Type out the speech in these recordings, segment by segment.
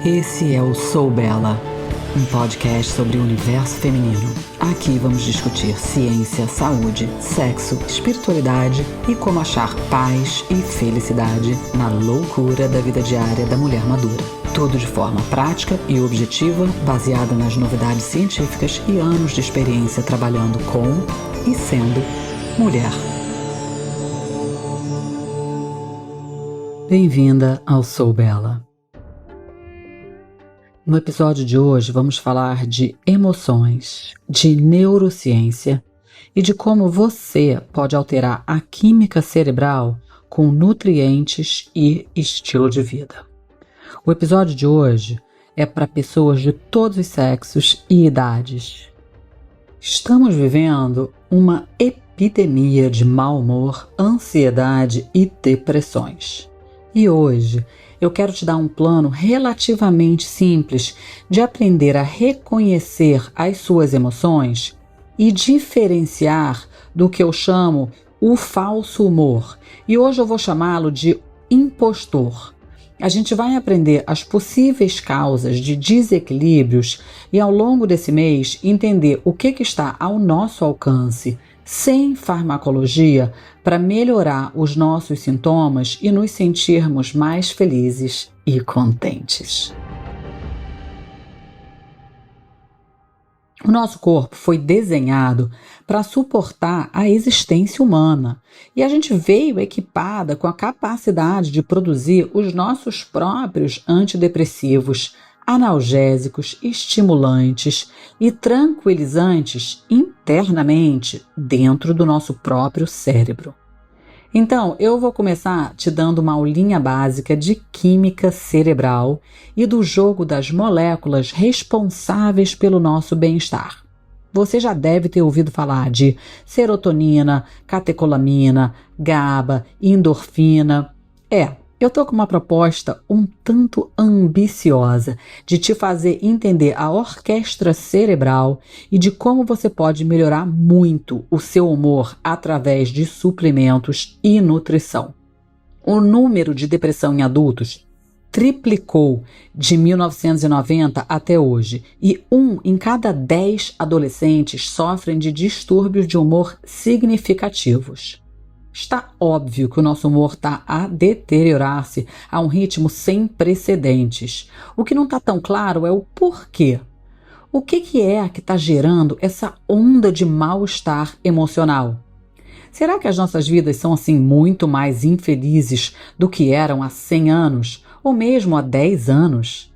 Esse é o Sou Bela, um podcast sobre o universo feminino. Aqui vamos discutir ciência, saúde, sexo, espiritualidade e como achar paz e felicidade na loucura da vida diária da mulher madura. Tudo de forma prática e objetiva, baseada nas novidades científicas e anos de experiência trabalhando com e sendo mulher. Bem-vinda ao Sou Bela. No episódio de hoje vamos falar de emoções, de neurociência e de como você pode alterar a química cerebral com nutrientes e estilo de vida. O episódio de hoje é para pessoas de todos os sexos e idades. Estamos vivendo uma epidemia de mau humor, ansiedade e depressões. E hoje eu quero te dar um plano relativamente simples de aprender a reconhecer as suas emoções e diferenciar do que eu chamo o falso humor. E hoje eu vou chamá-lo de impostor. A gente vai aprender as possíveis causas de desequilíbrios e ao longo desse mês entender o que está ao nosso alcance, sem farmacologia, para melhorar os nossos sintomas e nos sentirmos mais felizes e contentes. O nosso corpo foi desenhado para suportar a existência humana e a gente veio equipada com a capacidade de produzir os nossos próprios antidepressivos, analgésicos, estimulantes e tranquilizantes internamente dentro do nosso próprio cérebro. Então, eu vou começar te dando uma aulinha básica de química cerebral e do jogo das moléculas responsáveis pelo nosso bem-estar. Você já deve ter ouvido falar de serotonina, catecolamina, GABA, endorfina. Eu estou com uma proposta um tanto ambiciosa de te fazer entender a orquestra cerebral e de como você pode melhorar muito o seu humor através de suplementos e nutrição. O número de depressão em adultos triplicou de 1990 até hoje e 1 em cada 10 adolescentes sofrem de distúrbios de humor significativos. Está óbvio que o nosso humor está a deteriorar-se a um ritmo sem precedentes. O que não está tão claro é o porquê. O que é que está gerando essa onda de mal-estar emocional? Será que as nossas vidas são assim muito mais infelizes do que eram há 100 anos ou mesmo há 10 anos?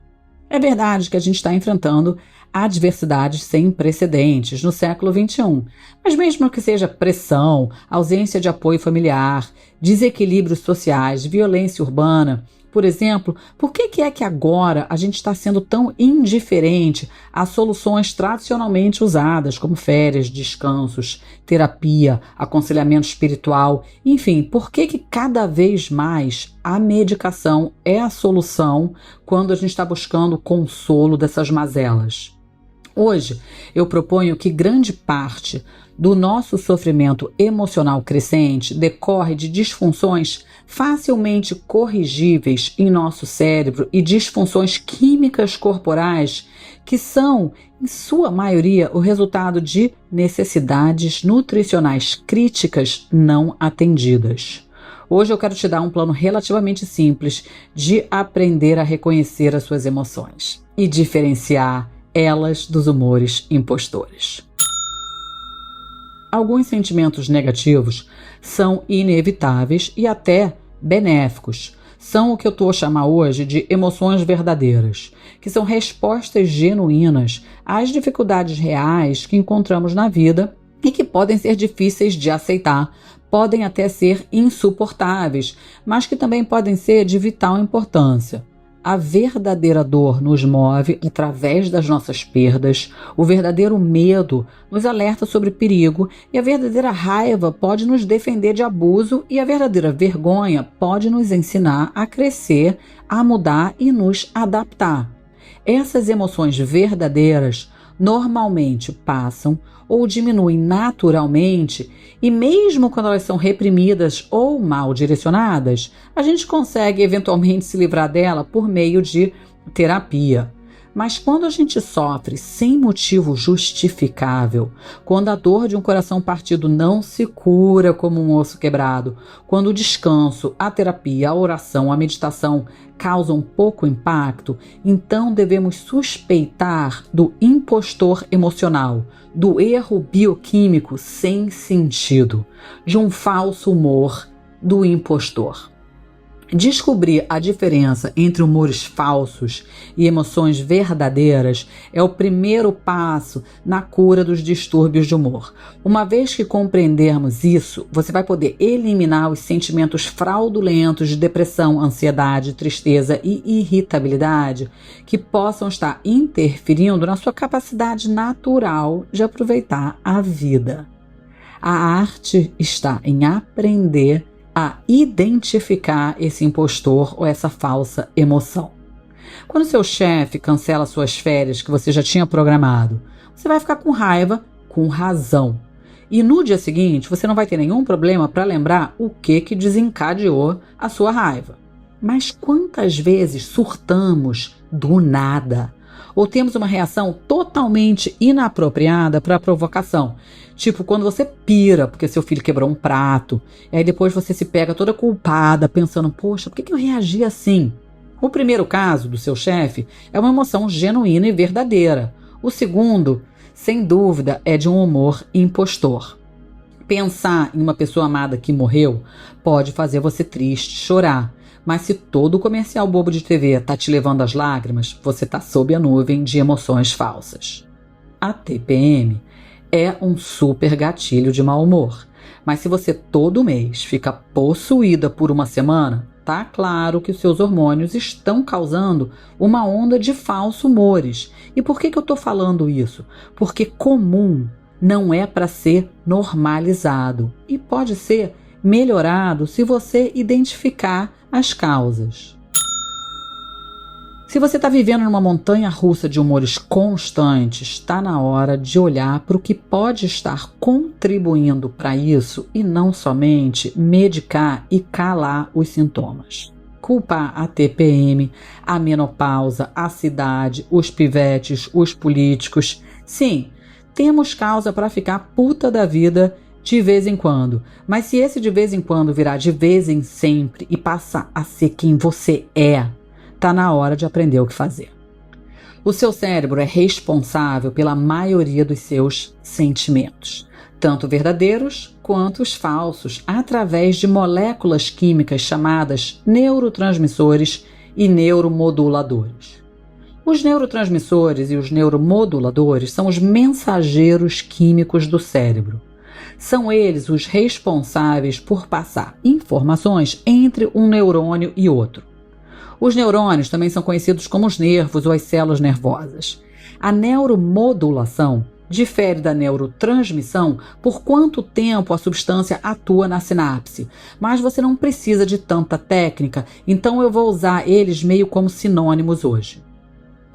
É verdade que a gente está enfrentando adversidades sem precedentes no século XXI. Mas mesmo que seja pressão, ausência de apoio familiar, desequilíbrios sociais, violência urbana, por exemplo, por que é que agora a gente está sendo tão indiferente a soluções tradicionalmente usadas, como férias, descansos, terapia, aconselhamento espiritual, enfim, por que cada vez mais a medicação é a solução quando a gente está buscando o consolo dessas mazelas? Hoje, eu proponho que grande parte do nosso sofrimento emocional crescente decorre de disfunções facilmente corrigíveis em nosso cérebro e disfunções químicas corporais que são, em sua maioria, o resultado de necessidades nutricionais críticas não atendidas. Hoje eu quero te dar um plano relativamente simples de aprender a reconhecer as suas emoções e diferenciar elas dos humores impostores. Alguns sentimentos negativos são inevitáveis e até benéficos. São o que eu estou a chamar hoje de emoções verdadeiras, que são respostas genuínas às dificuldades reais que encontramos na vida e que podem ser difíceis de aceitar, podem até ser insuportáveis, mas que também podem ser de vital importância. A verdadeira dor nos move através das nossas perdas, o verdadeiro medo nos alerta sobre perigo e a verdadeira raiva pode nos defender de abuso e a verdadeira vergonha pode nos ensinar a crescer, a mudar e nos adaptar. Essas emoções verdadeiras normalmente passam ou diminuem naturalmente e mesmo quando elas são reprimidas ou mal direcionadas, a gente consegue eventualmente se livrar dela por meio de terapia. Mas quando a gente sofre sem motivo justificável, quando a dor de um coração partido não se cura como um osso quebrado, quando o descanso, a terapia, a oração, a meditação causam pouco impacto, então devemos suspeitar do impostor emocional, do erro bioquímico sem sentido, de um falso humor do impostor. Descobrir a diferença entre humores falsos e emoções verdadeiras é o primeiro passo na cura dos distúrbios de humor. Uma vez que compreendermos isso, você vai poder eliminar os sentimentos fraudulentos de depressão, ansiedade, tristeza e irritabilidade que possam estar interferindo na sua capacidade natural de aproveitar a vida. A arte está em aprender a identificar esse impostor ou essa falsa emoção. Quando seu chefe cancela suas férias que você já tinha programado, você vai ficar com raiva, com razão. E no dia seguinte, você não vai ter nenhum problema para lembrar o que desencadeou a sua raiva. Mas quantas vezes surtamos do nada? Ou temos uma reação totalmente inapropriada para a provocação? Tipo, quando você pira porque seu filho quebrou um prato, e aí depois você se pega toda culpada, pensando, poxa, por que eu reagi assim? O primeiro caso do seu chefe é uma emoção genuína e verdadeira. O segundo, sem dúvida, é de um humor impostor. Pensar em uma pessoa amada que morreu pode fazer você triste, chorar. Mas se todo comercial bobo de TV tá te levando às lágrimas, você tá sob a nuvem de emoções falsas. A TPM é um super gatilho de mau humor. Mas se você todo mês fica possuída por uma semana, tá claro que os seus hormônios estão causando uma onda de falsos humores. E por que eu tô falando isso? Porque comum não é para ser normalizado e pode ser melhorado se você identificar as causas. Se você está vivendo numa montanha russa de humores constantes, está na hora de olhar para o que pode estar contribuindo para isso e não somente medicar e calar os sintomas. Culpar a TPM, a menopausa, a cidade, os pivetes, os políticos. Sim, temos causa para ficar puta da vida de vez em quando. Mas se esse de vez em quando virar de vez em sempre e passar a ser quem você é, tá na hora de aprender o que fazer. O seu cérebro é responsável pela maioria dos seus sentimentos, tanto verdadeiros quanto os falsos, através de moléculas químicas chamadas neurotransmissores e neuromoduladores. Os neurotransmissores e os neuromoduladores são os mensageiros químicos do cérebro. São eles os responsáveis por passar informações entre um neurônio e outro. Os neurônios também são conhecidos como os nervos ou as células nervosas. A neuromodulação difere da neurotransmissão por quanto tempo a substância atua na sinapse, mas você não precisa de tanta técnica, então eu vou usar eles meio como sinônimos hoje.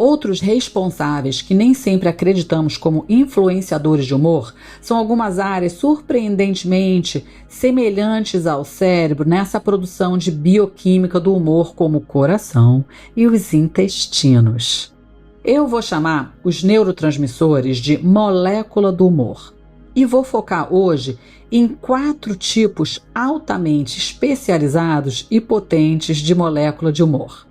Outros responsáveis que nem sempre acreditamos como influenciadores de humor são algumas áreas surpreendentemente semelhantes ao cérebro nessa produção de bioquímica do humor, como o coração e os intestinos. Eu vou chamar os neurotransmissores de molécula do humor e vou focar hoje em 4 tipos altamente especializados e potentes de molécula de humor.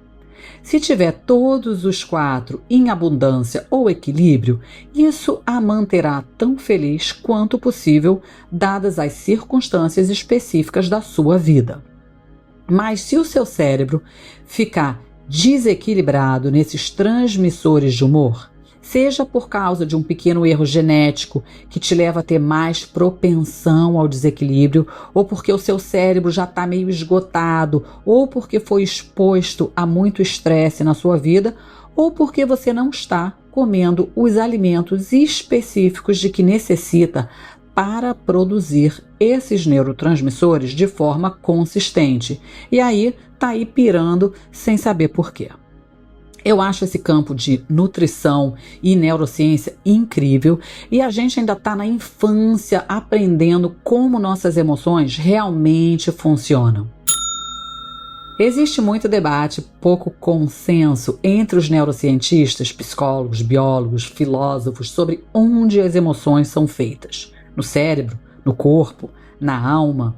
Se tiver todos os 4 em abundância ou equilíbrio, isso a manterá tão feliz quanto possível, dadas as circunstâncias específicas da sua vida. Mas se o seu cérebro ficar desequilibrado nesses transmissores de humor, seja por causa de um pequeno erro genético que te leva a ter mais propensão ao desequilíbrio, ou porque o seu cérebro já está meio esgotado, ou porque foi exposto a muito estresse na sua vida, ou porque você não está comendo os alimentos específicos de que necessita para produzir esses neurotransmissores de forma consistente. E aí, tá aí pirando sem saber por quê. Eu acho esse campo de nutrição e neurociência incrível e a gente ainda está na infância aprendendo como nossas emoções realmente funcionam. Existe muito debate, pouco consenso entre os neurocientistas, psicólogos, biólogos, filósofos sobre onde as emoções são feitas. No cérebro, no corpo, na alma.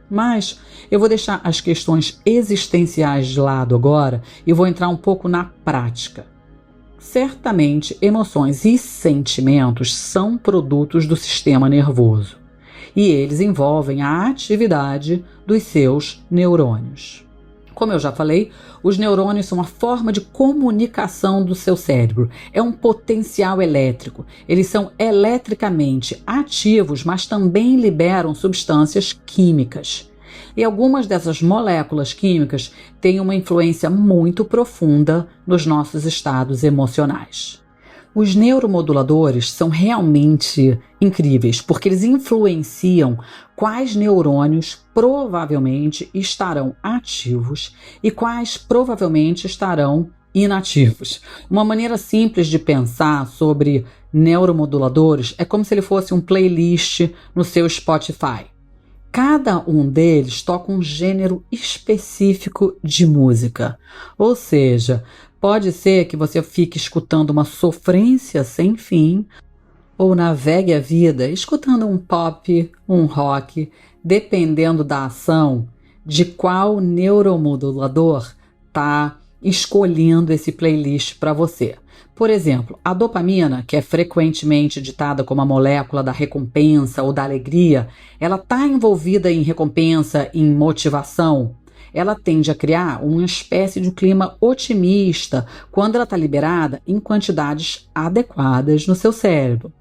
Mas eu vou deixar as questões existenciais de lado agora e vou entrar um pouco na prática. Certamente, emoções e sentimentos são produtos do sistema nervoso e eles envolvem a atividade dos seus neurônios. Como eu já falei, os neurônios são uma forma de comunicação do seu cérebro. É um potencial elétrico. Eles são eletricamente ativos, mas também liberam substâncias químicas. E algumas dessas moléculas químicas têm uma influência muito profunda nos nossos estados emocionais. Os neuromoduladores são realmente incríveis, porque eles influenciam quais neurônios provavelmente estarão ativos e quais provavelmente estarão inativos. Uma maneira simples de pensar sobre neuromoduladores é como se ele fosse um playlist no seu Spotify. Cada um deles toca um gênero específico de música, ou seja, pode ser que você fique escutando uma sofrência sem fim ou navegue a vida escutando um pop, um rock, dependendo da ação de qual neuromodulador está escolhendo esse playlist para você. Por exemplo, a dopamina, que é frequentemente ditada como a molécula da recompensa ou da alegria, ela está envolvida em recompensa, em motivação. Ela tende a criar uma espécie de clima otimista quando ela está liberada em quantidades adequadas no seu cérebro.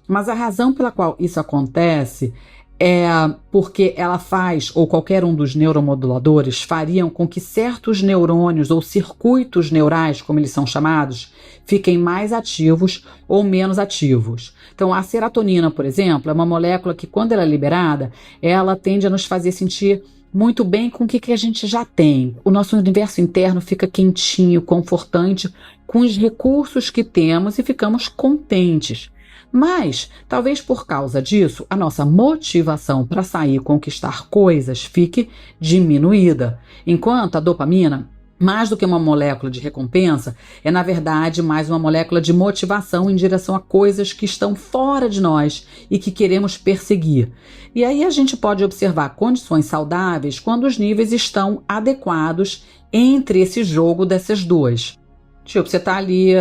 Mas a razão pela qual isso acontece é porque ela faz, ou qualquer um dos neuromoduladores, fariam com que certos neurônios ou circuitos neurais, como eles são chamados, fiquem mais ativos ou menos ativos. Então, a serotonina, por exemplo, é uma molécula que, quando ela é liberada, ela tende a nos fazer sentir muito bem com o que a gente já tem. O nosso universo interno fica quentinho, confortante, com os recursos que temos e ficamos contentes. Mas, talvez por causa disso, a nossa motivação para sair e conquistar coisas fique diminuída. Enquanto a dopamina, mais do que uma molécula de recompensa, é na verdade mais uma molécula de motivação em direção a coisas que estão fora de nós e que queremos perseguir. E aí a gente pode observar condições saudáveis quando os níveis estão adequados entre esse jogo dessas duas. Tipo, você está ali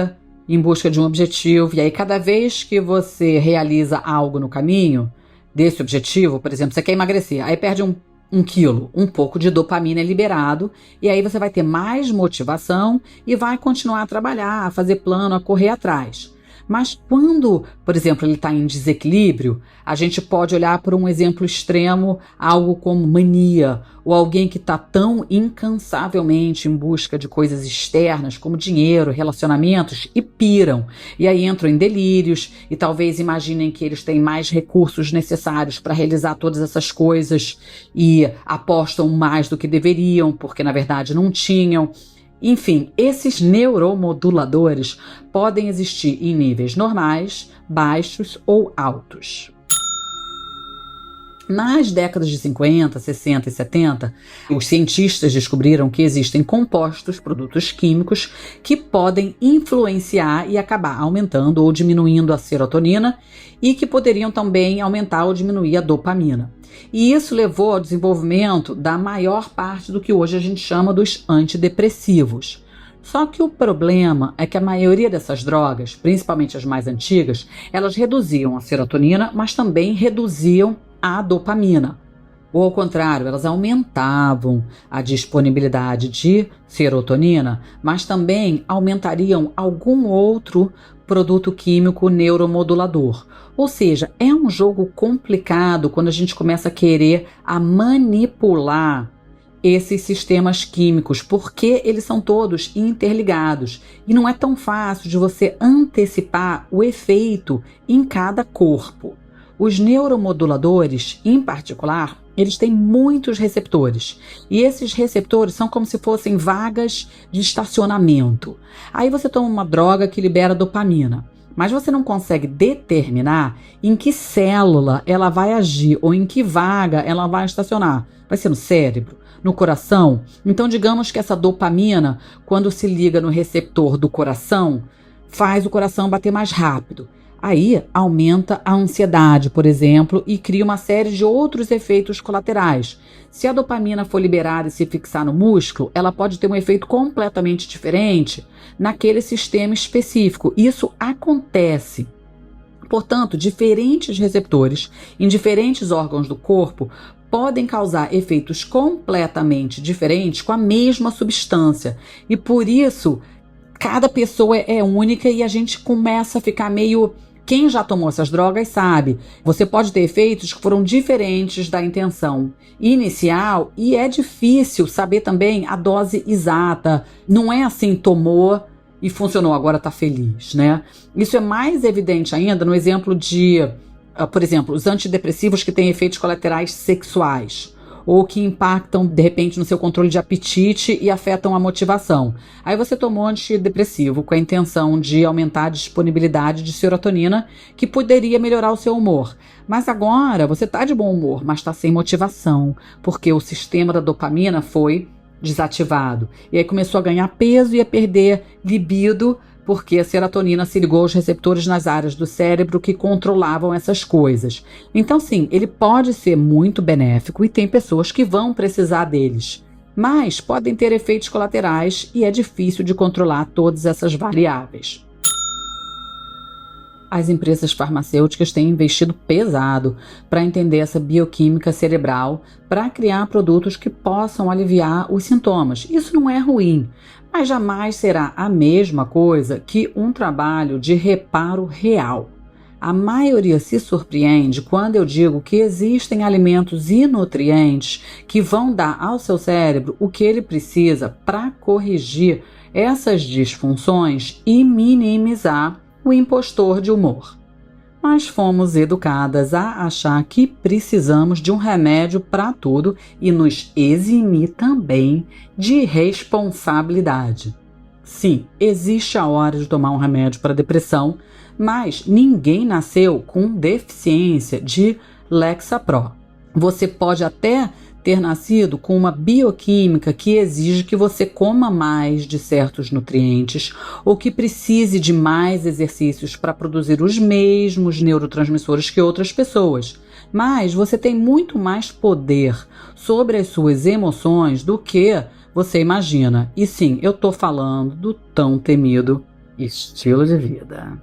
em busca de um objetivo, e aí cada vez que você realiza algo no caminho desse objetivo, por exemplo, você quer emagrecer, aí perde um quilo, um pouco de dopamina é liberado, e aí você vai ter mais motivação e vai continuar a trabalhar, a fazer plano, a correr atrás. Mas quando, por exemplo, ele está em desequilíbrio, a gente pode olhar por um exemplo extremo, algo como mania, ou alguém que está tão incansavelmente em busca de coisas externas, como dinheiro, relacionamentos, e piram. E aí entram em delírios, e talvez imaginem que eles têm mais recursos necessários para realizar todas essas coisas, e apostam mais do que deveriam, porque na verdade não tinham. Enfim, esses neuromoduladores podem existir em níveis normais, baixos ou altos. Nas décadas de 50, 60 e 70, os cientistas descobriram que existem compostos, produtos químicos, que podem influenciar e acabar aumentando ou diminuindo a serotonina e que poderiam também aumentar ou diminuir a dopamina. E isso levou ao desenvolvimento da maior parte do que hoje a gente chama dos antidepressivos. Só que o problema é que a maioria dessas drogas, principalmente as mais antigas, elas reduziam a serotonina, mas também reduziam a dopamina. Ou ao contrário, elas aumentavam a disponibilidade de serotonina, mas também aumentariam algum outro produto químico neuromodulador. Ou seja, é um jogo complicado quando a gente começa a querer manipular esses sistemas químicos, porque eles são todos interligados e não é tão fácil de você antecipar o efeito em cada corpo. Os neuromoduladores, em particular, eles têm muitos receptores. E esses receptores são como se fossem vagas de estacionamento. Aí você toma uma droga que libera dopamina, mas você não consegue determinar em que célula ela vai agir ou em que vaga ela vai estacionar. Vai ser no cérebro, no coração. Então, digamos que essa dopamina, quando se liga no receptor do coração, faz o coração bater mais rápido. Aí aumenta a ansiedade, por exemplo, e cria uma série de outros efeitos colaterais. Se a dopamina for liberada e se fixar no músculo, ela pode ter um efeito completamente diferente naquele sistema específico. Isso acontece. Portanto, diferentes receptores em diferentes órgãos do corpo podem causar efeitos completamente diferentes com a mesma substância. E por isso, cada pessoa é única e a gente começa a ficar meio... Quem já tomou essas drogas sabe, você pode ter efeitos que foram diferentes da intenção inicial e é difícil saber também a dose exata. Não é assim, tomou e funcionou, agora está feliz, né? Isso é mais evidente ainda no exemplo de, por exemplo, os antidepressivos que têm efeitos colaterais sexuais ou que impactam, de repente, no seu controle de apetite e afetam a motivação. Aí você tomou antidepressivo com a intenção de aumentar a disponibilidade de serotonina, que poderia melhorar o seu humor. Mas agora você está de bom humor, mas está sem motivação, porque o sistema da dopamina foi desativado. E aí começou a ganhar peso e a perder libido, porque a serotonina se ligou aos receptores nas áreas do cérebro que controlavam essas coisas. Então, sim, ele pode ser muito benéfico e tem pessoas que vão precisar deles, mas podem ter efeitos colaterais e é difícil de controlar todas essas variáveis. As empresas farmacêuticas têm investido pesado para entender essa bioquímica cerebral para criar produtos que possam aliviar os sintomas. Isso não é ruim, mas jamais será a mesma coisa que um trabalho de reparo real. A maioria se surpreende quando eu digo que existem alimentos e nutrientes que vão dar ao seu cérebro o que ele precisa para corrigir essas disfunções e minimizar o impostor de humor. Mas fomos educadas a achar que precisamos de um remédio para tudo e nos eximir também de responsabilidade. Sim, existe a hora de tomar um remédio para depressão, mas ninguém nasceu com deficiência de Lexapro. Você pode até ter nascido com uma bioquímica que exige que você coma mais de certos nutrientes ou que precise de mais exercícios para produzir os mesmos neurotransmissores que outras pessoas. Mas você tem muito mais poder sobre as suas emoções do que você imagina. E sim, eu estou falando do tão temido estilo de vida.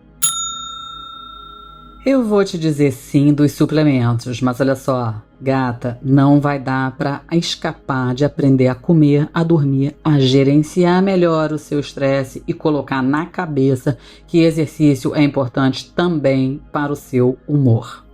Eu vou te dizer sim dos suplementos, mas olha só, gata, não vai dar para escapar de aprender a comer, a dormir, a gerenciar melhor o seu estresse e colocar na cabeça que exercício é importante também para o seu humor.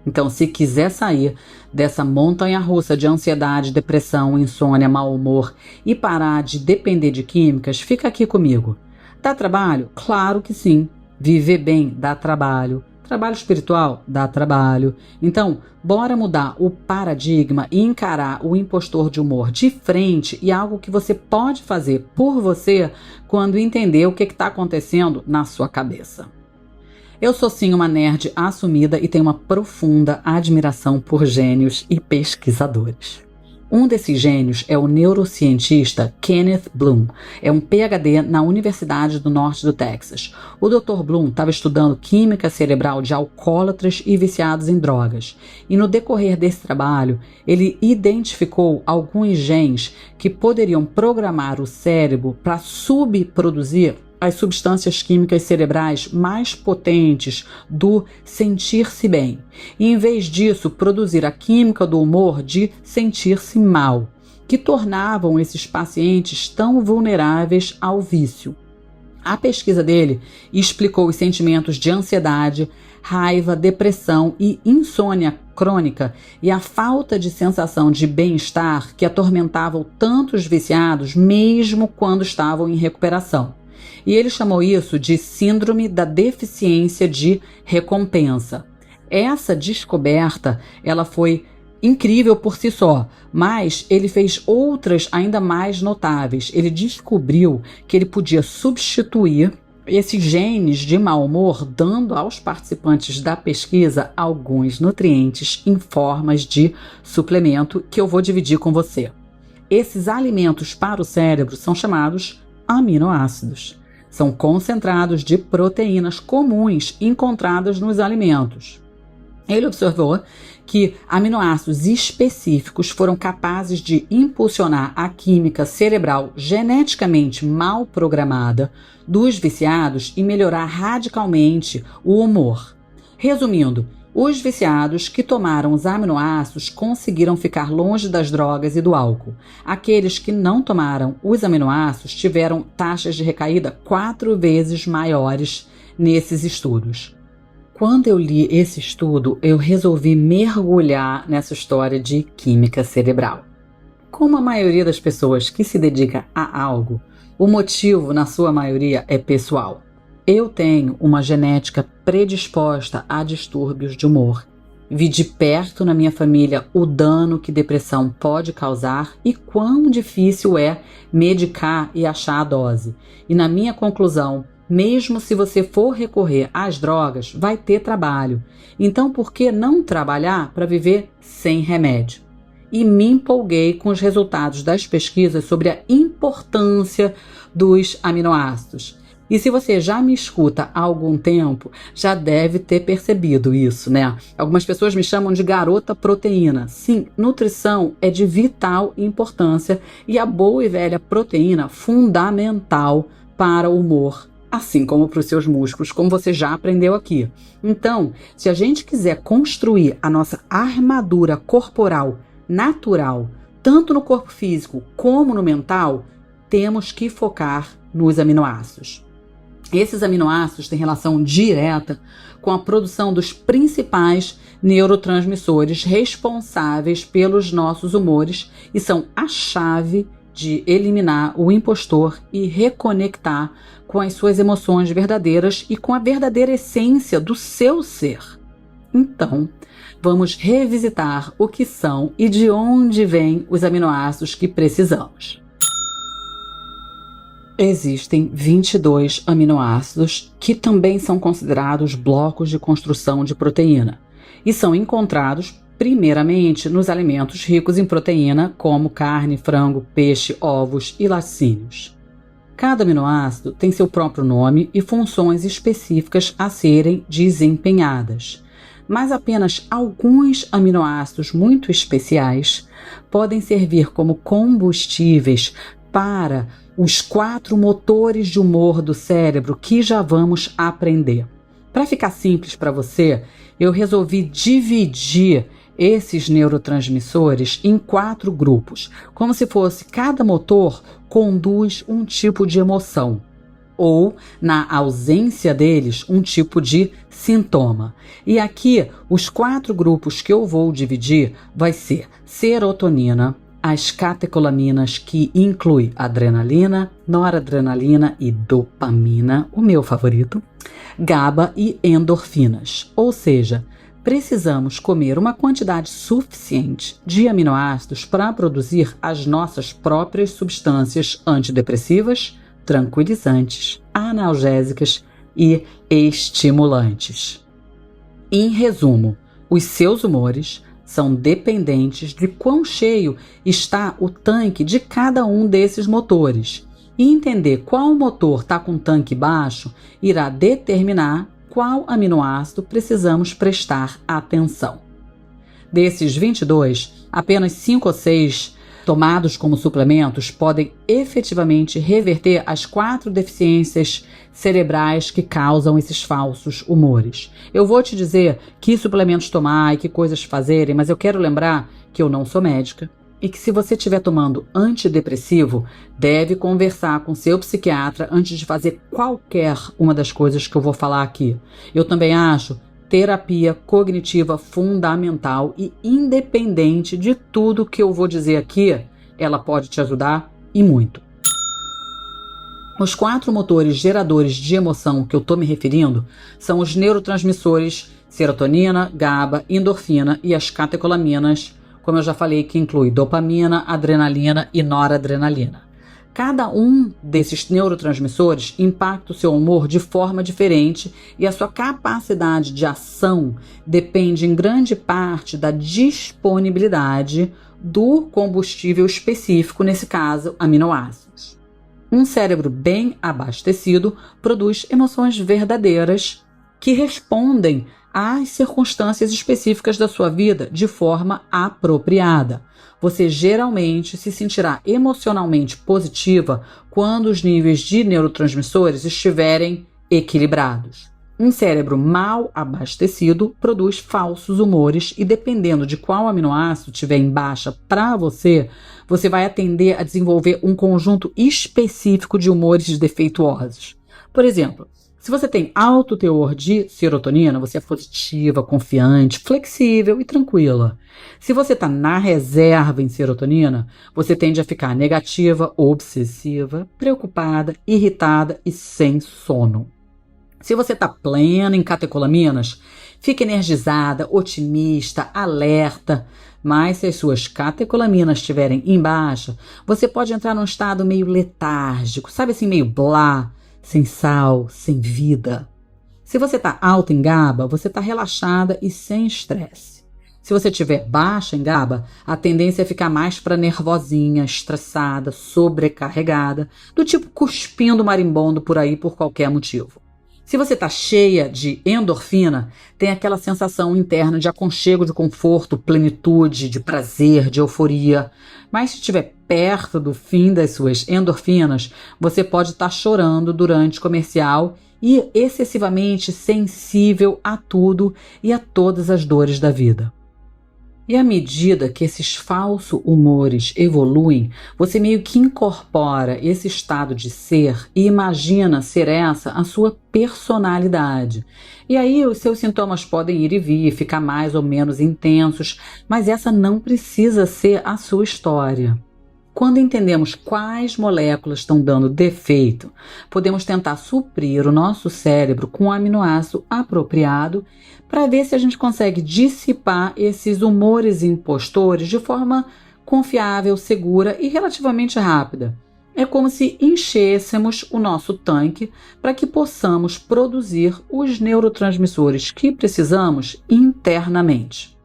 Então, se quiser sair dessa montanha-russa de ansiedade, depressão, insônia, mau humor e parar de depender de químicas, fica aqui comigo. Dá trabalho? Claro que sim. Viver bem dá trabalho. Trabalho espiritual dá trabalho. Então, bora mudar o paradigma e encarar o impostor de humor de frente e algo que você pode fazer por você quando entender o que está acontecendo na sua cabeça. Eu sou sim uma nerd assumida e tenho uma profunda admiração por gênios e pesquisadores. Um desses gênios é o neurocientista Kenneth Bloom. É um PhD na Universidade do Norte do Texas. O Dr. Bloom estava estudando química cerebral de alcoólatras e viciados em drogas. E no decorrer desse trabalho, ele identificou alguns genes que poderiam programar o cérebro para subproduzir as substâncias químicas cerebrais mais potentes do sentir-se bem, e em vez disso produzir a química do humor de sentir-se mal, que tornavam esses pacientes tão vulneráveis ao vício. A pesquisa dele explicou os sentimentos de ansiedade, raiva, depressão e insônia crônica e a falta de sensação de bem-estar que atormentavam tantos viciados mesmo quando estavam em recuperação. E ele chamou isso de síndrome da deficiência de recompensa. Essa descoberta, ela foi incrível por si só, mas ele fez outras ainda mais notáveis. Ele descobriu que ele podia substituir esses genes de mau humor, dando aos participantes da pesquisa alguns nutrientes em formas de suplemento que eu vou dividir com você. Esses alimentos para o cérebro são chamados aminoácidos. São concentrados de proteínas comuns encontradas nos alimentos. Ele observou que aminoácidos específicos foram capazes de impulsionar a química cerebral geneticamente mal programada dos viciados e melhorar radicalmente o humor. Resumindo, os viciados que tomaram os aminoácidos conseguiram ficar longe das drogas e do álcool. Aqueles que não tomaram os aminoácidos tiveram taxas de recaída 4 vezes maiores nesses estudos. Quando eu li esse estudo, eu resolvi mergulhar nessa história de química cerebral. Como a maioria das pessoas que se dedica a algo, o motivo, na sua maioria, é pessoal. Eu tenho uma genética predisposta a distúrbios de humor. Vi de perto na minha família o dano que depressão pode causar e quão difícil é medicar e achar a dose. E na minha conclusão, mesmo se você for recorrer às drogas, vai ter trabalho. Então, por que não trabalhar para viver sem remédio? E me empolguei com os resultados das pesquisas sobre a importância dos aminoácidos. E se você já me escuta há algum tempo, já deve ter percebido isso, né? Algumas pessoas me chamam de garota proteína. Sim, nutrição é de vital importância e a boa e velha proteína fundamental para o humor, assim como para os seus músculos, como você já aprendeu aqui. Então, se a gente quiser construir a nossa armadura corporal natural, tanto no corpo físico como no mental, temos que focar nos aminoácidos. Esses aminoácidos têm relação direta com a produção dos principais neurotransmissores responsáveis pelos nossos humores e são a chave de eliminar o impostor e reconectar com as suas emoções verdadeiras e com a verdadeira essência do seu ser. Então, vamos revisitar o que são e de onde vêm os aminoácidos que precisamos. Existem 22 aminoácidos que também são considerados blocos de construção de proteína e são encontrados primeiramente nos alimentos ricos em proteína, como carne, frango, peixe, ovos e laticínios. Cada aminoácido tem seu próprio nome e funções específicas a serem desempenhadas, mas apenas alguns aminoácidos muito especiais podem servir como combustíveis para os 4 motores de humor do cérebro que já vamos aprender. Para ficar simples para você, eu resolvi dividir esses neurotransmissores em 4 grupos, como se fosse cada motor conduz um tipo de emoção, ou, na ausência deles, um tipo de sintoma. E aqui, os 4 grupos que eu vou dividir vai ser serotonina, as catecolaminas, que inclui adrenalina, noradrenalina e dopamina, o meu favorito, GABA e endorfinas. Ou seja, precisamos comer uma quantidade suficiente de aminoácidos para produzir as nossas próprias substâncias antidepressivas, tranquilizantes, analgésicas e estimulantes. Em resumo, os seus humores são dependentes de quão cheio está o tanque de cada um desses motores. E entender qual motor está com tanque baixo irá determinar qual aminoácido precisamos prestar atenção. Desses 22, apenas 5 ou 6 tomados como suplementos podem efetivamente reverter as 4 deficiências cerebrais que causam esses falsos humores. Eu vou te dizer que suplementos tomar e que coisas fazerem, mas eu quero lembrar que eu não sou médica e que se você estiver tomando antidepressivo, deve conversar com seu psiquiatra antes de fazer qualquer uma das coisas que eu vou falar aqui. Eu também acho terapia cognitiva fundamental e independente de tudo que eu vou dizer aqui, ela pode te ajudar e muito. Os 4 motores geradores de emoção que eu estou me referindo são os neurotransmissores serotonina, GABA, endorfina e as catecolaminas, como eu já falei, que inclui dopamina, adrenalina e noradrenalina. Cada um desses neurotransmissores impacta o seu humor de forma diferente e a sua capacidade de ação depende em grande parte da disponibilidade do combustível específico, nesse caso, aminoácidos. Um cérebro bem abastecido produz emoções verdadeiras que respondem às circunstâncias específicas da sua vida de forma apropriada. Você geralmente se sentirá emocionalmente positiva quando os níveis de neurotransmissores estiverem equilibrados. Um cérebro mal abastecido produz falsos humores e, dependendo de qual aminoácido estiver em baixa para você, você vai tender a desenvolver um conjunto específico de humores defeituosos. Por exemplo, se você tem alto teor de serotonina, você é positiva, confiante, flexível e tranquila. Se você está na reserva em serotonina, você tende a ficar negativa, obsessiva, preocupada, irritada e sem sono. Se você está plena em catecolaminas, fica energizada, otimista, alerta. Mas se as suas catecolaminas estiverem em baixa, você pode entrar num estado meio letárgico, sabe assim, meio blá, sem sal, sem vida. Se você está alta em GABA, você está relaxada e sem estresse. Se você estiver baixa em GABA, a tendência é ficar mais para nervosinha, estressada, sobrecarregada, do tipo cuspindo marimbondo por aí por qualquer motivo. Se você está cheia de endorfina, tem aquela sensação interna de aconchego, de conforto, plenitude, de prazer, de euforia. Mas se estiver perto do fim das suas endorfinas, você pode estar chorando durante o comercial e excessivamente sensível a tudo e a todas as dores da vida. E à medida que esses falsos humores evoluem, você meio que incorpora esse estado de ser e imagina ser essa a sua personalidade. E aí os seus sintomas podem ir e vir, ficar mais ou menos intensos, mas essa não precisa ser a sua história. Quando entendemos quais moléculas estão dando defeito, podemos tentar suprir o nosso cérebro com um aminoácido apropriado para ver se a gente consegue dissipar esses humores impostores de forma confiável, segura e relativamente rápida. É como se enchêssemos o nosso tanque para que possamos produzir os neurotransmissores que precisamos internamente.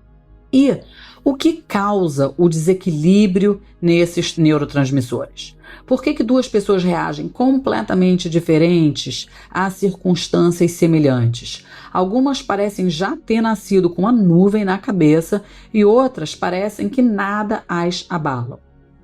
E o que causa o desequilíbrio nesses neurotransmissores? Por que duas pessoas reagem completamente diferentes a circunstâncias semelhantes? Algumas parecem já ter nascido com uma nuvem na cabeça e outras parecem que nada as abala.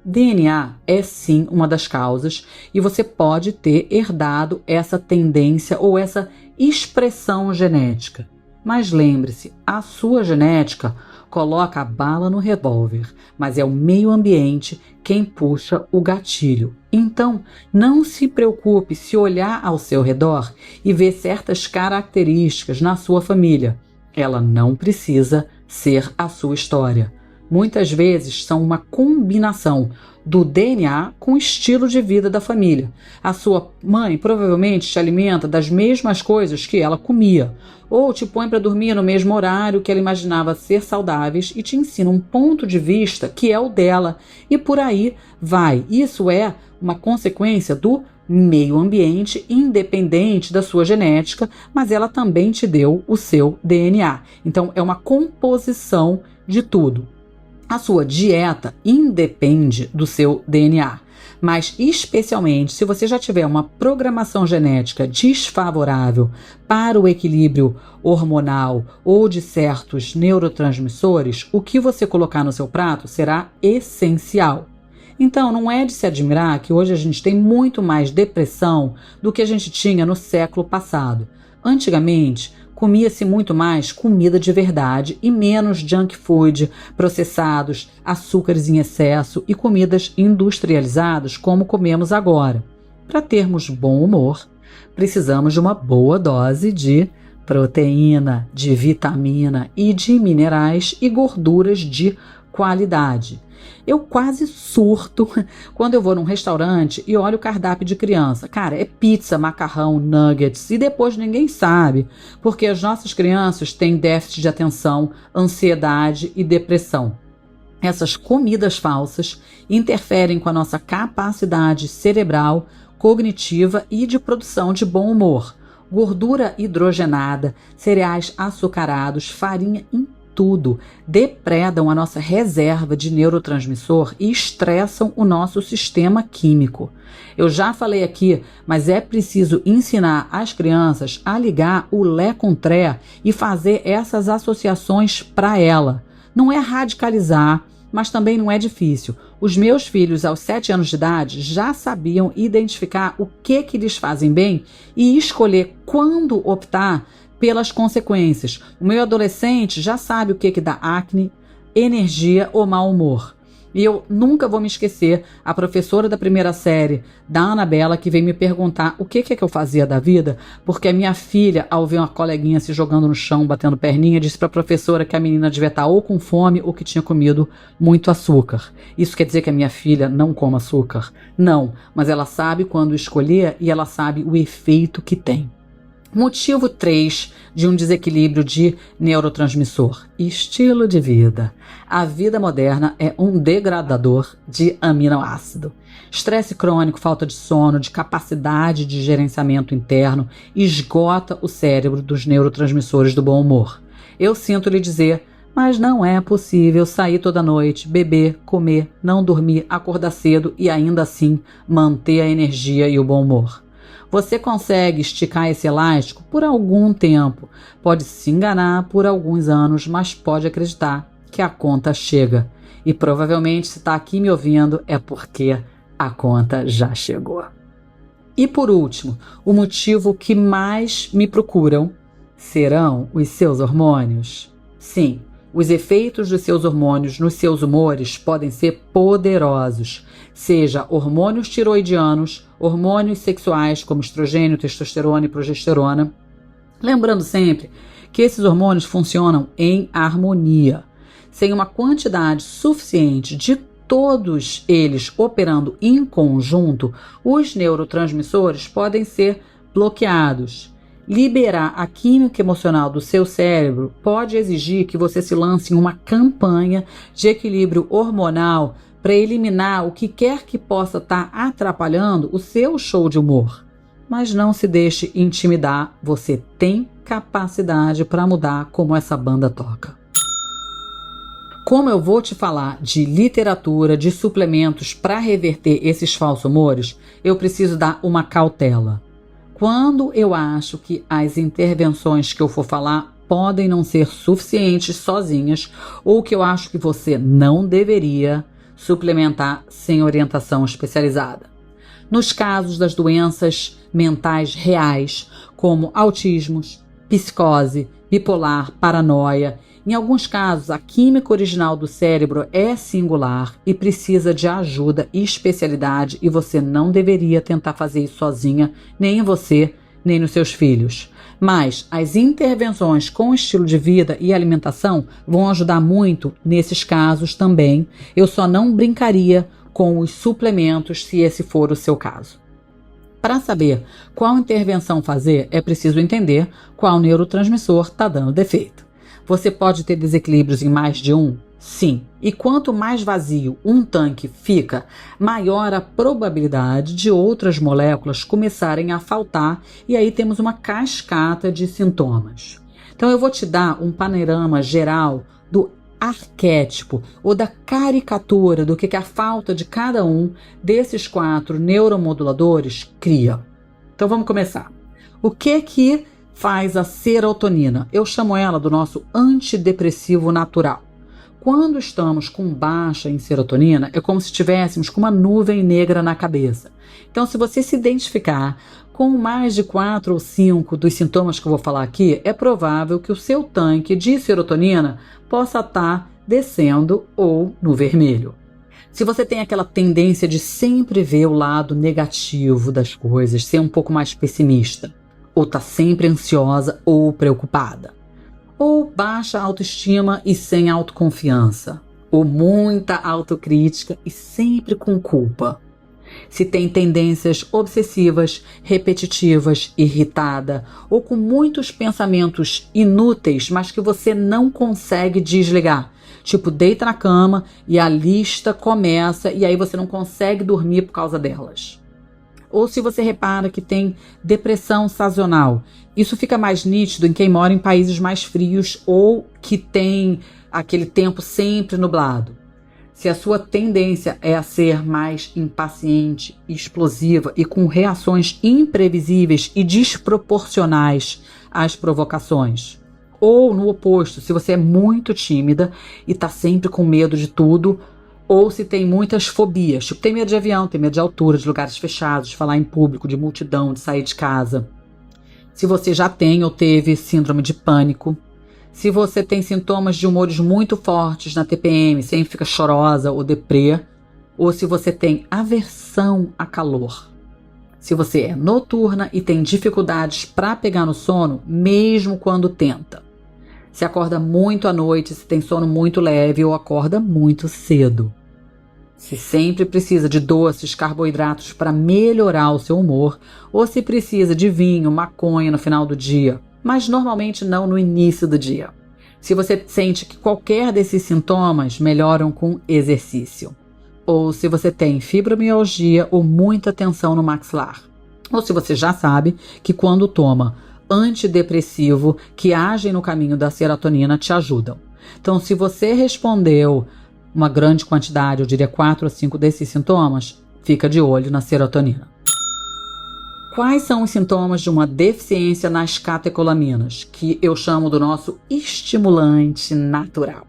DNA é sim uma das causas e você pode ter herdado essa tendência ou essa expressão genética. Mas lembre-se, a sua genética coloca a bala no revólver, mas é o meio ambiente quem puxa o gatilho. Então, não se preocupe se olhar ao seu redor e ver certas características na sua família. Ela não precisa ser a sua história. Muitas vezes são uma combinação do DNA com o estilo de vida da família. A sua mãe provavelmente te alimenta das mesmas coisas que ela comia, ou te põe para dormir no mesmo horário que ela imaginava ser saudáveis e te ensina um ponto de vista que é o dela, e por aí vai. Isso é uma consequência do meio ambiente, independente da sua genética, mas ela também te deu o seu DNA. Então é uma composição de tudo. A sua dieta independe do seu DNA, mas especialmente se você já tiver uma programação genética desfavorável para o equilíbrio hormonal ou de certos neurotransmissores, o que você colocar no seu prato será essencial. Então, não é de se admirar que hoje a gente tem muito mais depressão do que a gente tinha no século passado. Antigamente, comia-se muito mais comida de verdade e menos junk food, processados, açúcares em excesso e comidas industrializadas como comemos agora. Para termos bom humor, precisamos de uma boa dose de proteína, de vitamina e de minerais e gorduras de qualidade. Eu quase surto quando eu vou num restaurante e olho o cardápio de criança. Cara, é pizza, macarrão, nuggets e depois ninguém sabe, porque as nossas crianças têm déficit de atenção, ansiedade e depressão. Essas comidas falsas interferem com a nossa capacidade cerebral, cognitiva e de produção de bom humor. Gordura hidrogenada, cereais açucarados, farinha em tudo, depredam a nossa reserva de neurotransmissor e estressam o nosso sistema químico. Eu já falei aqui, mas é preciso ensinar as crianças a ligar o Lé com Tré e fazer essas associações para ela. Não é radicalizar, mas também não é difícil. Os meus filhos, aos 7 anos de idade, já sabiam identificar o que lhes fazem bem e escolher quando optar pelas consequências. O meu adolescente já sabe o que dá acne, energia ou mau humor. E eu nunca vou me esquecer a professora da primeira série, da Anabela, que veio me perguntar o que eu fazia da vida, porque a minha filha, ao ver uma coleguinha se jogando no chão, batendo perninha, disse para a professora que a menina devia estar ou com fome ou que tinha comido muito açúcar. Isso quer dizer que a minha filha não come açúcar? Não, mas ela sabe quando escolher e ela sabe o efeito que tem. Motivo 3 de um desequilíbrio de neurotransmissor: estilo de vida. A vida moderna é um degradador de aminoácido. Estresse crônico, falta de sono, de capacidade de gerenciamento interno, esgota o cérebro dos neurotransmissores do bom humor. Eu sinto lhe dizer, mas não é possível sair toda noite, beber, comer, não dormir, acordar cedo e ainda assim manter a energia e o bom humor. Você consegue esticar esse elástico por algum tempo. Pode se enganar por alguns anos, mas pode acreditar que a conta chega. E provavelmente, se está aqui me ouvindo, é porque a conta já chegou. E por último, o motivo que mais me procuram serão os seus hormônios. Sim, os efeitos dos seus hormônios nos seus humores podem ser poderosos, seja hormônios tiroidianos, hormônios sexuais como estrogênio, testosterona e progesterona. Lembrando sempre que esses hormônios funcionam em harmonia. Sem uma quantidade suficiente de todos eles operando em conjunto, os neurotransmissores podem ser bloqueados. Liberar a química emocional do seu cérebro pode exigir que você se lance em uma campanha de equilíbrio hormonal para eliminar o que quer que possa estar atrapalhando o seu show de humor. Mas não se deixe intimidar, você tem capacidade para mudar como essa banda toca. Como eu vou te falar de literatura, de suplementos para reverter esses falsos humores, eu preciso dar uma cautela. Quando eu acho que as intervenções que eu for falar podem não ser suficientes sozinhas, ou que eu acho que você não deveria suplementar sem orientação especializada. Nos casos das doenças mentais reais, como autismos, psicose, bipolar, paranoia, em alguns casos a química original do cérebro é singular e precisa de ajuda e especialidade, e você não deveria tentar fazer isso sozinha, nem em você, nem nos seus filhos. Mas as intervenções com estilo de vida e alimentação vão ajudar muito nesses casos também. Eu só não brincaria com os suplementos se esse for o seu caso. Para saber qual intervenção fazer, é preciso entender qual neurotransmissor está dando defeito. Você pode ter desequilíbrios em mais de um? Sim. E quanto mais vazio um tanque fica, maior a probabilidade de outras moléculas começarem a faltar, e aí temos uma cascata de sintomas. Então eu vou te dar um panorama geral do arquétipo ou da caricatura do que a falta de cada um desses 4 neuromoduladores cria. Então vamos começar. O que faz a serotonina? Eu chamo ela do nosso antidepressivo natural. Quando estamos com baixa em serotonina, é como se estivéssemos com uma nuvem negra na cabeça. Então, se você se identificar com mais de 4 ou 5 dos sintomas que eu vou falar aqui, é provável que o seu tanque de serotonina possa estar descendo ou no vermelho. Se você tem aquela tendência de sempre ver o lado negativo das coisas, ser um pouco mais pessimista, ou está sempre ansiosa ou preocupada, ou baixa autoestima e sem autoconfiança, ou muita autocrítica e sempre com culpa. Se tem tendências obsessivas, repetitivas, irritada, ou com muitos pensamentos inúteis, mas que você não consegue desligar. Tipo, deita na cama e a lista começa e aí você não consegue dormir por causa delas. Ou se você repara que tem depressão sazonal. Isso fica mais nítido em quem mora em países mais frios ou que tem aquele tempo sempre nublado. Se a sua tendência é a ser mais impaciente, explosiva e com reações imprevisíveis e desproporcionais às provocações. Ou, no oposto, se você é muito tímida e está sempre com medo de tudo, ou se tem muitas fobias, tipo tem medo de avião, tem medo de altura, de lugares fechados, de falar em público, de multidão, de sair de casa. Se você já tem ou teve síndrome de pânico, se você tem sintomas de humores muito fortes na TPM, sempre fica chorosa ou deprê, ou se você tem aversão a calor. Se você é noturna e tem dificuldades para pegar no sono, mesmo quando tenta. Se acorda muito à noite, se tem sono muito leve ou acorda muito cedo. Se sempre precisa de doces, carboidratos para melhorar o seu humor, ou se precisa de vinho, maconha no final do dia, mas normalmente não no início do dia. Se você sente que qualquer desses sintomas melhoram com exercício. Ou se você tem fibromialgia ou muita tensão no maxilar. Ou se você já sabe que quando toma antidepressivo que agem no caminho da serotonina te ajudam. Então, se você respondeu uma grande quantidade, eu diria 4 ou 5 desses sintomas, fica de olho na serotonina. Quais são os sintomas de uma deficiência nas catecolaminas, que eu chamo do nosso estimulante natural?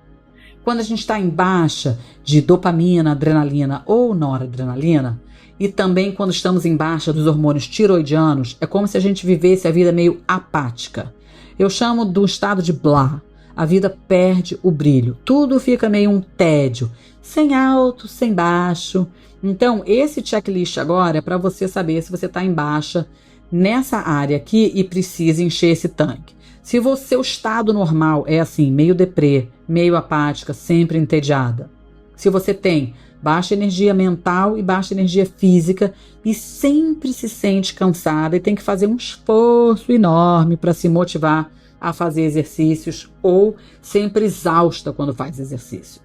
Quando a gente está em baixa de dopamina, adrenalina ou noradrenalina, e também quando estamos em baixa dos hormônios tiroidianos, é como se a gente vivesse a vida meio apática. Eu chamo do estado de blá. A vida perde o brilho. Tudo fica meio um tédio, sem alto, sem baixo. Então, esse checklist agora é para você saber se você está em baixa nessa área aqui e precisa encher esse tanque. Se o seu estado normal é assim, meio deprê, meio apática, sempre entediada. Se você tem baixa energia mental e baixa energia física e sempre se sente cansada e tem que fazer um esforço enorme para se motivar a fazer exercícios ou sempre exausta quando faz exercício.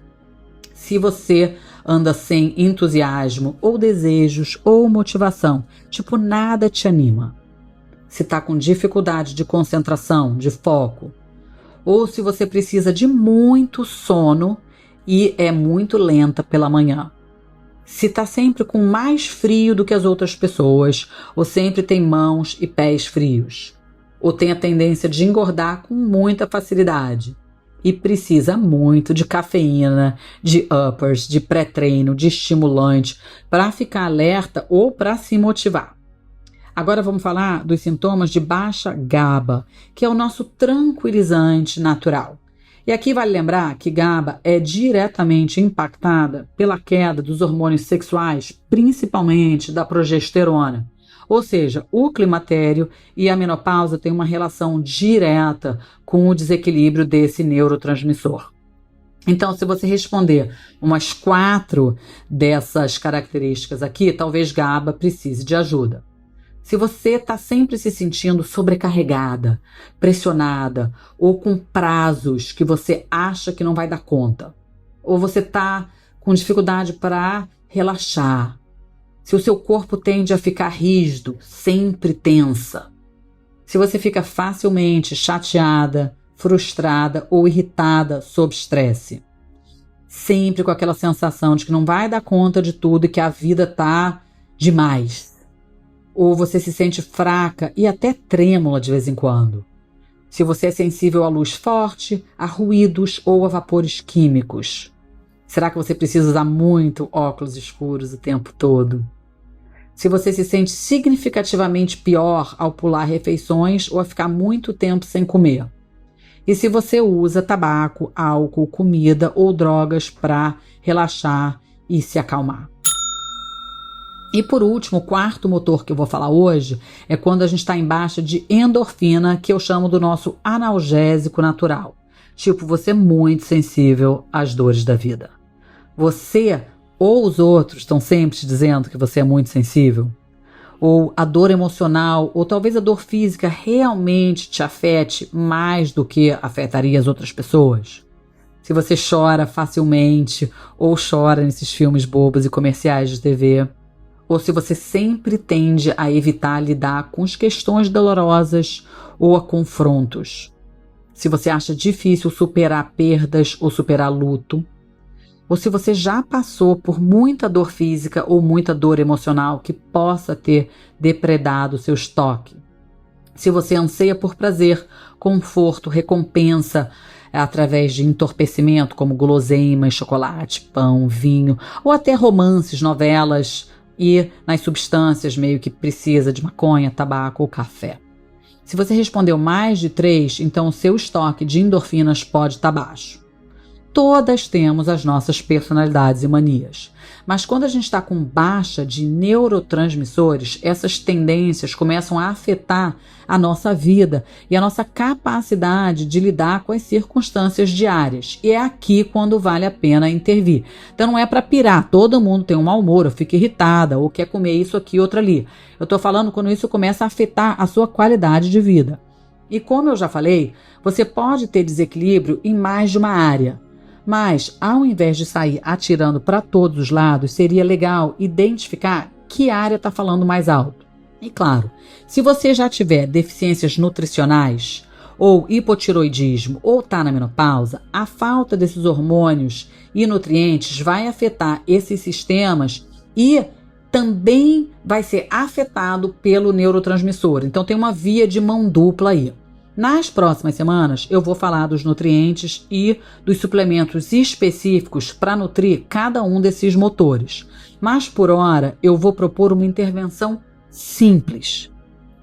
Se você anda sem entusiasmo ou desejos ou motivação, tipo nada te anima. Se está com dificuldade de concentração, de foco. Ou se você precisa de muito sono e é muito lenta pela manhã. Se está sempre com mais frio do que as outras pessoas, ou sempre tem mãos e pés frios. Ou tem a tendência de engordar com muita facilidade. E precisa muito de cafeína, de uppers, de pré-treino, de estimulante para ficar alerta ou para se motivar. Agora vamos falar dos sintomas de baixa GABA, que é o nosso tranquilizante natural. E aqui vale lembrar que GABA é diretamente impactada pela queda dos hormônios sexuais, principalmente da progesterona. Ou seja, o climatério e a menopausa têm uma relação direta com o desequilíbrio desse neurotransmissor. Então, se você responder umas 4 dessas características aqui, talvez GABA precise de ajuda. Se você está sempre se sentindo sobrecarregada, pressionada ou com prazos que você acha que não vai dar conta, ou você está com dificuldade para relaxar, se o seu corpo tende a ficar rígido, sempre tensa, se você fica facilmente chateada, frustrada ou irritada sob estresse, sempre com aquela sensação de que não vai dar conta de tudo e que a vida está demais, ou você se sente fraca e até trêmula de vez em quando, se você é sensível à luz forte, a ruídos ou a vapores químicos, será que você precisa usar muito óculos escuros o tempo todo? Se você se sente significativamente pior ao pular refeições ou a ficar muito tempo sem comer. E se você usa tabaco, álcool, comida ou drogas para relaxar e se acalmar. E por último, o quarto motor que eu vou falar hoje é quando a gente está em baixa de endorfina, que eu chamo do nosso analgésico natural. Tipo, você é muito sensível às dores da vida. Você ou os outros estão sempre te dizendo que você é muito sensível? Ou a dor emocional, ou talvez a dor física realmente te afete mais do que afetaria as outras pessoas? Se você chora facilmente ou chora nesses filmes bobos e comerciais de TV, ou se você sempre tende a evitar lidar com as questões dolorosas ou a confrontos. Se você acha difícil superar perdas ou superar luto, ou se você já passou por muita dor física ou muita dor emocional que possa ter depredado seu estoque. Se você anseia por prazer, conforto, recompensa através de entorpecimento como guloseimas, chocolate, pão, vinho, ou até romances, novelas e nas substâncias meio que precisa de maconha, tabaco ou café. Se você respondeu mais de 3, então o seu estoque de endorfinas pode estar baixo. Todas temos as nossas personalidades e manias, mas quando a gente está com baixa de neurotransmissores, essas tendências começam a afetar a nossa vida e a nossa capacidade de lidar com as circunstâncias diárias. E é aqui quando vale a pena intervir. Então não é para pirar, todo mundo tem um mau humor, ou fica irritada, ou quer comer isso aqui, outro ali. Eu estou falando quando isso começa a afetar a sua qualidade de vida. E como eu já falei, você pode ter desequilíbrio em mais de uma área. Mas, ao invés de sair atirando para todos os lados, seria legal identificar que área está falando mais alto. E claro, se você já tiver deficiências nutricionais, ou hipotiroidismo, ou está na menopausa, a falta desses hormônios e nutrientes vai afetar esses sistemas e também vai ser afetado pelo neurotransmissor. Então tem uma via de mão dupla aí. Nas próximas semanas, eu vou falar dos nutrientes e dos suplementos específicos para nutrir cada um desses motores. Mas, por hora, eu vou propor uma intervenção simples.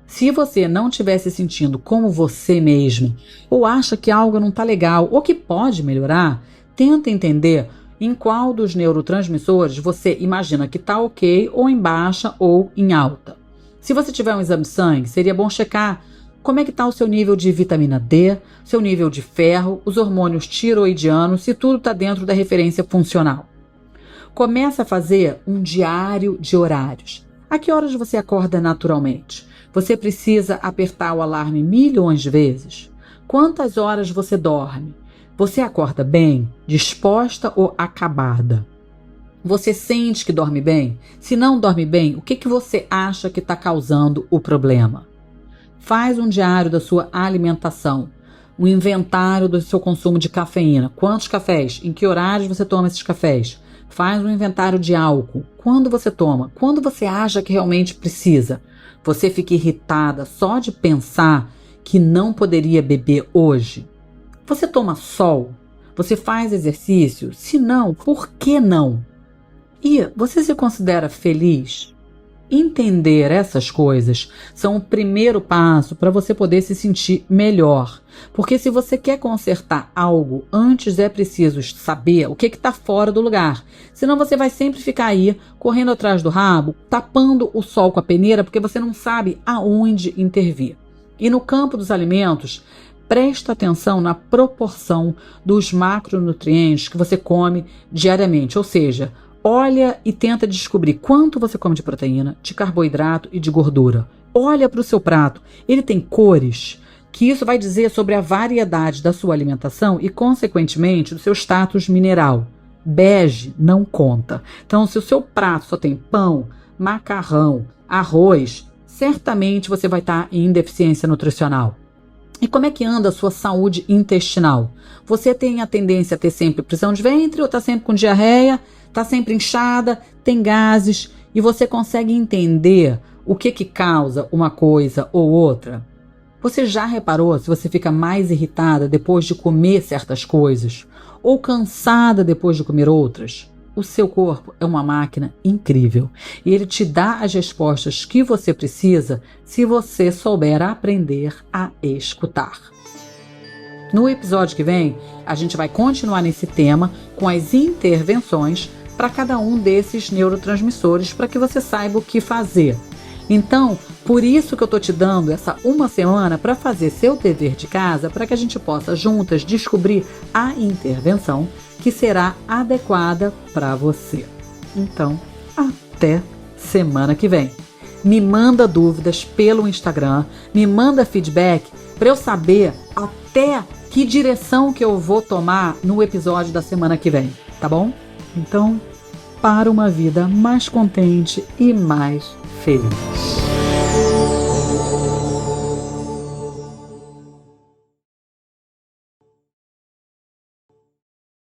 Se você não estiver se sentindo como você mesmo, ou acha que algo não está legal, ou que pode melhorar, tenta entender em qual dos neurotransmissores você imagina que está ok, ou em baixa, ou em alta. Se você tiver um exame de sangue, seria bom checar como é que está o seu nível de vitamina D, seu nível de ferro, os hormônios tiroidianos, se tudo está dentro da referência funcional. Começa a fazer um diário de horários. A que horas você acorda naturalmente? Você precisa apertar o alarme milhões de vezes? Quantas horas você dorme? Você acorda bem, disposta ou acabada? Você sente que dorme bem? Se não dorme bem, o que você acha que está causando o problema? Faz um diário da sua alimentação, um inventário do seu consumo de cafeína. Quantos cafés? Em que horários você toma esses cafés? Faz um inventário de álcool. Quando você toma? Quando você acha que realmente precisa? Você fica irritada só de pensar que não poderia beber hoje? Você toma sol? Você faz exercício? Se não, por que não? E você se considera feliz? Entender essas coisas são o primeiro passo para você poder se sentir melhor. Porque se você quer consertar algo, antes é preciso saber o que está fora do lugar. Senão você vai sempre ficar aí, correndo atrás do rabo, tapando o sol com a peneira, porque você não sabe aonde intervir. E no campo dos alimentos, presta atenção na proporção dos macronutrientes que você come diariamente, ou seja, olha e tenta descobrir quanto você come de proteína, de carboidrato e de gordura. Olha para o seu prato. Ele tem cores, que isso vai dizer sobre a variedade da sua alimentação e, consequentemente, do seu status mineral. Bege não conta. Então, se o seu prato só tem pão, macarrão, arroz, certamente você vai estar em deficiência nutricional. E como é que anda a sua saúde intestinal? Você tem a tendência a ter sempre prisão de ventre ou está sempre com diarreia? Está sempre inchada, tem gases, e você consegue entender o que causa uma coisa ou outra? Você já reparou se você fica mais irritada depois de comer certas coisas? Ou cansada depois de comer outras? O seu corpo é uma máquina incrível e ele te dá as respostas que você precisa se você souber aprender a escutar. No episódio que vem, a gente vai continuar nesse tema com as intervenções para cada um desses neurotransmissores, para que você saiba o que fazer. Então, por isso que eu estou te dando essa uma semana para fazer seu dever de casa, para que a gente possa juntas descobrir a intervenção que será adequada para você. Então, até semana que vem. Me manda dúvidas pelo Instagram, me manda feedback para eu saber até que direção que eu vou tomar no episódio da semana que vem, tá bom? Então, para uma vida mais contente e mais feliz.